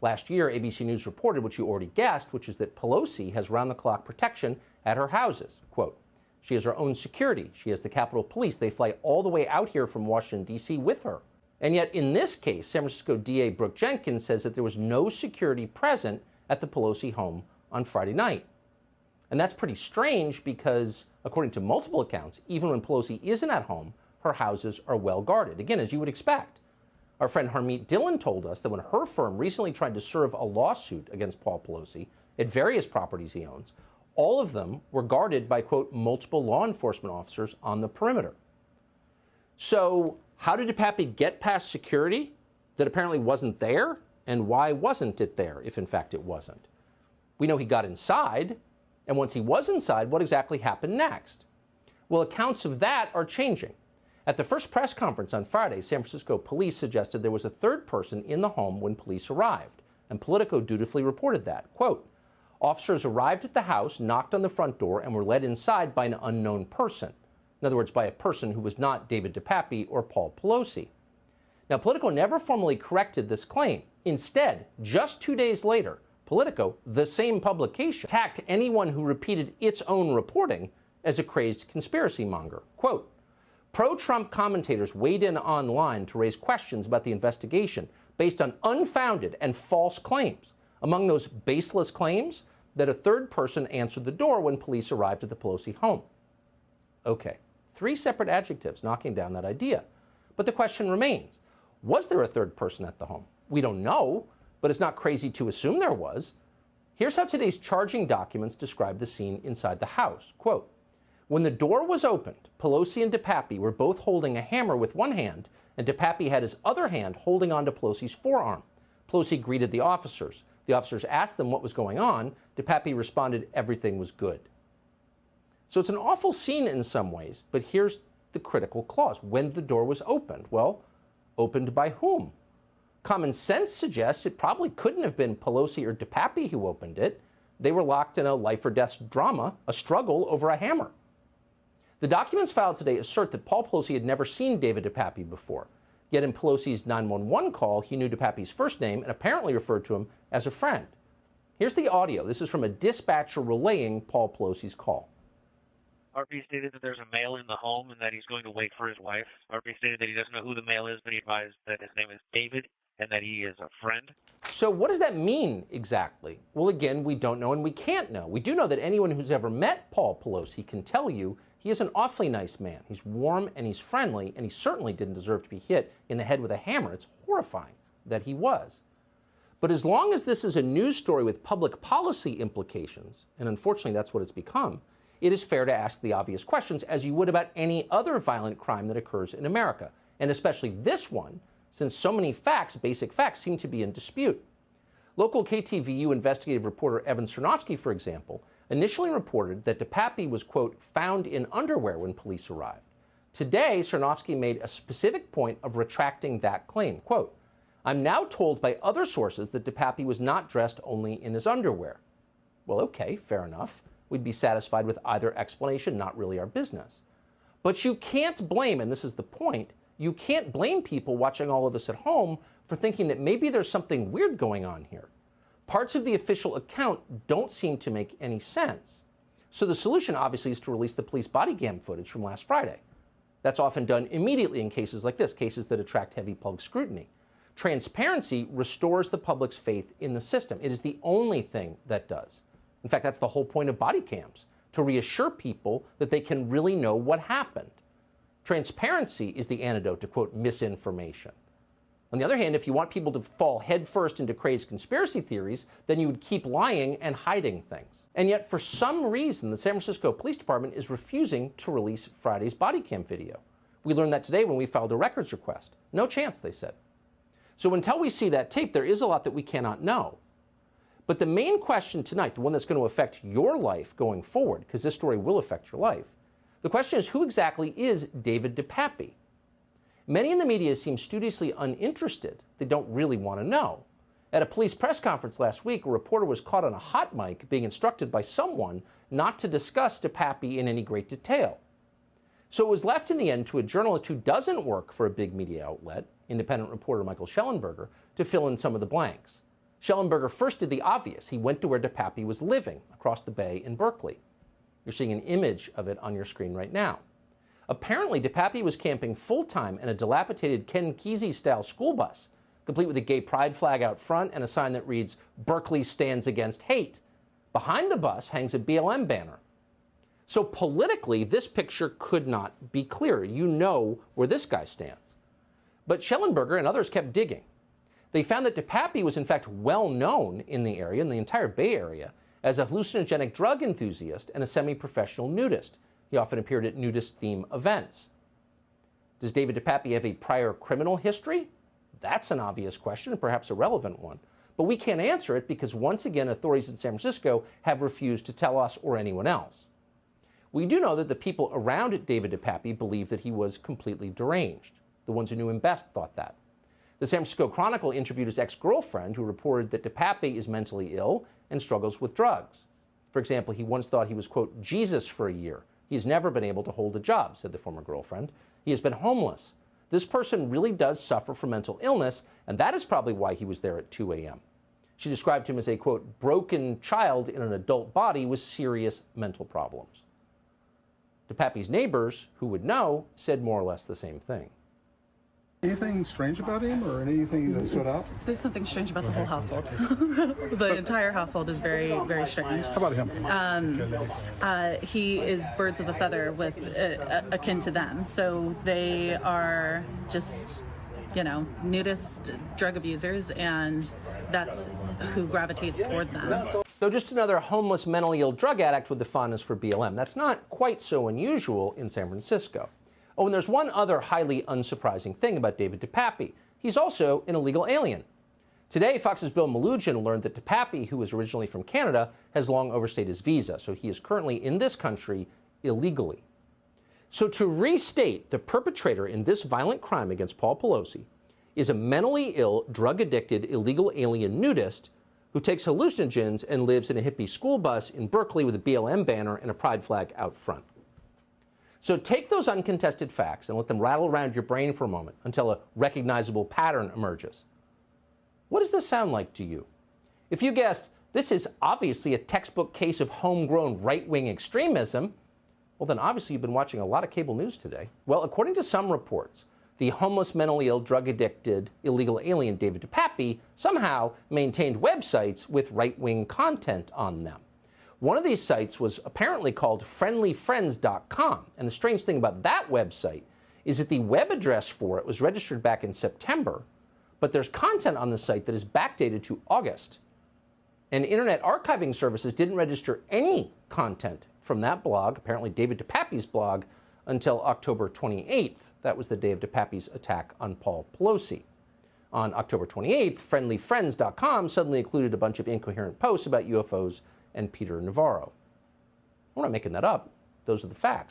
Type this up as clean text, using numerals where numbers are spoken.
Last year, ABC News reported what you already guessed, which is that Pelosi has round-the-clock protection at her houses. Quote, she has her own security. She has the Capitol Police. They fly all the way out here from Washington, D.C. with her. And yet, in this case, San Francisco DA Brooke Jenkins says that there was no security present at the Pelosi home on Friday night. And that's pretty strange because, according to multiple accounts, even when Pelosi isn't at home, her houses are well guarded. Again, as you would expect. Our friend Harmeet Dillon told us that when her firm recently tried to serve a lawsuit against Paul Pelosi at various properties he owns, all of them were guarded by, quote, multiple law enforcement officers on the perimeter. So how did DePape get past security that apparently wasn't there? And why wasn't it there, if in fact it wasn't? We know he got inside. And once he was inside, what exactly happened next? Well, accounts of that are changing. At the first press conference on Friday, San Francisco police suggested there was a third person in the home when police arrived. And Politico dutifully reported that. Quote, officers arrived at the house, knocked on the front door, and were led inside by an unknown person. In other words, by a person who was not David DePape or Paul Pelosi. Now, Politico never formally corrected this claim. Instead, just 2 days later, Politico, the same publication, attacked anyone who repeated its own reporting as a crazed conspiracy monger. Quote, pro-Trump commentators weighed in online to raise questions about the investigation based on unfounded and false claims. Among those baseless claims, that a third person answered the door when police arrived at the Pelosi home. Okay, 3 separate adjectives knocking down that idea. But the question remains, was there a third person at the home? We don't know, but it's not crazy to assume there was. Here's how today's charging documents describe the scene inside the house. Quote, when the door was opened, Pelosi and DePape were both holding a hammer with one hand, and DePape had his other hand holding onto Pelosi's forearm. Pelosi greeted the officers. The officers asked them what was going on. DePape responded everything was good. So it's an awful scene in some ways, but here's the critical clause. When the door was opened. Well, opened by whom? Common sense suggests it probably couldn't have been Pelosi or DePape who opened it. They were locked in a life-or-death drama, a struggle over a hammer. The documents filed today assert that Paul Pelosi had never seen David DePape before. Yet in Pelosi's 911 call, he knew DePape's first name and apparently referred to him as a friend. Here's the audio. This is from a dispatcher relaying Paul Pelosi's call. RP stated that there's a male in the home and that he's going to wait for his wife. RP stated that he doesn't know who the male is, but he advised that his name is David and that he is a friend. So what does that mean exactly? Well, again, we don't know and we can't know. We do know that anyone who's ever met Paul Pelosi can tell you he is an awfully nice man. He's warm and he's friendly, and he certainly didn't deserve to be hit in the head with a hammer. It's horrifying that he was. But as long as this is a news story with public policy implications, and unfortunately that's what it's become, it is fair to ask the obvious questions, as you would about any other violent crime that occurs in America, and especially this one, since so many facts, basic facts, seem to be in dispute. Local KTVU investigative reporter Evan Cernovsky, for example, initially reported that DePape was, quote, found in underwear when police arrived. Today, Cernovsky made a specific point of retracting that claim. Quote, I'm now told by other sources that DePape was not dressed only in his underwear. Well, okay, fair enough. We'd be satisfied with either explanation, not really our business. But you can't blame, and this is the point, you can't blame people watching all of this at home for thinking that maybe there's something weird going on here. Parts of the official account don't seem to make any sense. So the solution, obviously, is to release the police body cam footage from last Friday. That's often done immediately in cases like this, cases that attract heavy public scrutiny. Transparency restores the public's faith in the system. It is the only thing that does. In fact, that's the whole point of body cams, to reassure people that they can really know what happened. Transparency is the antidote to, quote, misinformation. On the other hand, if you want people to fall headfirst into crazed conspiracy theories, then you would keep lying and hiding things. And yet, for some reason, the San Francisco Police Department is refusing to release Friday's body cam video. We learned that today when we filed a records request. No chance, they said. So until we see that tape, there is a lot that we cannot know. But the main question tonight, the one that's going to affect your life going forward, because this story will affect your life, the question is, who exactly is David DePape? Many in the media seem studiously uninterested. They don't really want to know. At a police press conference last week, a reporter was caught on a hot mic being instructed by someone not to discuss DePape in any great detail. So it was left in the end to a journalist who doesn't work for a big media outlet, independent reporter Michael Schellenberger, to fill in some of the blanks. Schellenberger first did the obvious. He went to where DePape was living, across the bay in Berkeley. You're seeing an image of it on your screen right now. Apparently, DePape was camping full-time in a dilapidated Ken Kesey-style school bus, complete with a gay pride flag out front and a sign that reads, "Berkeley stands against hate." Behind the bus hangs a BLM banner. So politically, this picture could not be clearer. You know where this guy stands. But Schellenberger and others kept digging. They found that DePape was in fact well known in the area, in the entire Bay Area, as a hallucinogenic drug enthusiast and a semi-professional nudist. He often appeared at nudist-themed events. Does David DePape have a prior criminal history? That's an obvious question, and perhaps a relevant one. But we can't answer it because, once again, authorities in San Francisco have refused to tell us or anyone else. We do know that the people around David DePape believe that he was completely deranged. The ones who knew him best thought that. The San Francisco Chronicle interviewed his ex-girlfriend, who reported that DePape is mentally ill and struggles with drugs. For example, he once thought he was, quote, Jesus for a year. He has never been able to hold a job, said the former girlfriend. He has been homeless. This person really does suffer from mental illness, and that is probably why he was there at 2 a.m. She described him as a, quote, broken child in an adult body with serious mental problems. DePape's neighbors, who would know, said more or less the same thing. Anything strange about him or anything that stood out? There's something strange about the whole household. The entire household is very, very strange. How about him? He is birds of a feather with akin to them. So they are just, nudist drug abusers, and that's who gravitates toward them. So just another homeless, mentally ill drug addict with the fondness for BLM. That's not quite so unusual in San Francisco. Oh, and there's one other highly unsurprising thing about David DePape. He's also an illegal alien. Today, Fox's Bill Malugin learned that DePape, who is originally from Canada, has long overstayed his visa, so he is currently in this country illegally. So to restate, the perpetrator in this violent crime against Paul Pelosi is a mentally ill, drug-addicted, illegal alien nudist who takes hallucinogens and lives in a hippie school bus in Berkeley with a BLM banner and a pride flag out front. So take those uncontested facts and let them rattle around your brain for a moment until a recognizable pattern emerges. What does this sound like to you? If you guessed, this is obviously a textbook case of homegrown right-wing extremism, well, then obviously you've been watching a lot of cable news today. Well, according to some reports, the homeless, mentally ill, drug-addicted, illegal alien David DePape somehow maintained websites with right-wing content on them. One of these sites was apparently called friendlyfriends.com, and the strange thing about that website is that the web address for it was registered back in September, but there's content on the site that is backdated to August. And Internet Archiving Services didn't register any content from that blog, apparently David DePape's blog, until October 28th. That was the day of DePape's attack on Paul Pelosi. On October 28th, friendlyfriends.com suddenly included a bunch of incoherent posts about UFOs and Peter Navarro. I'm not making that up. Those are the facts.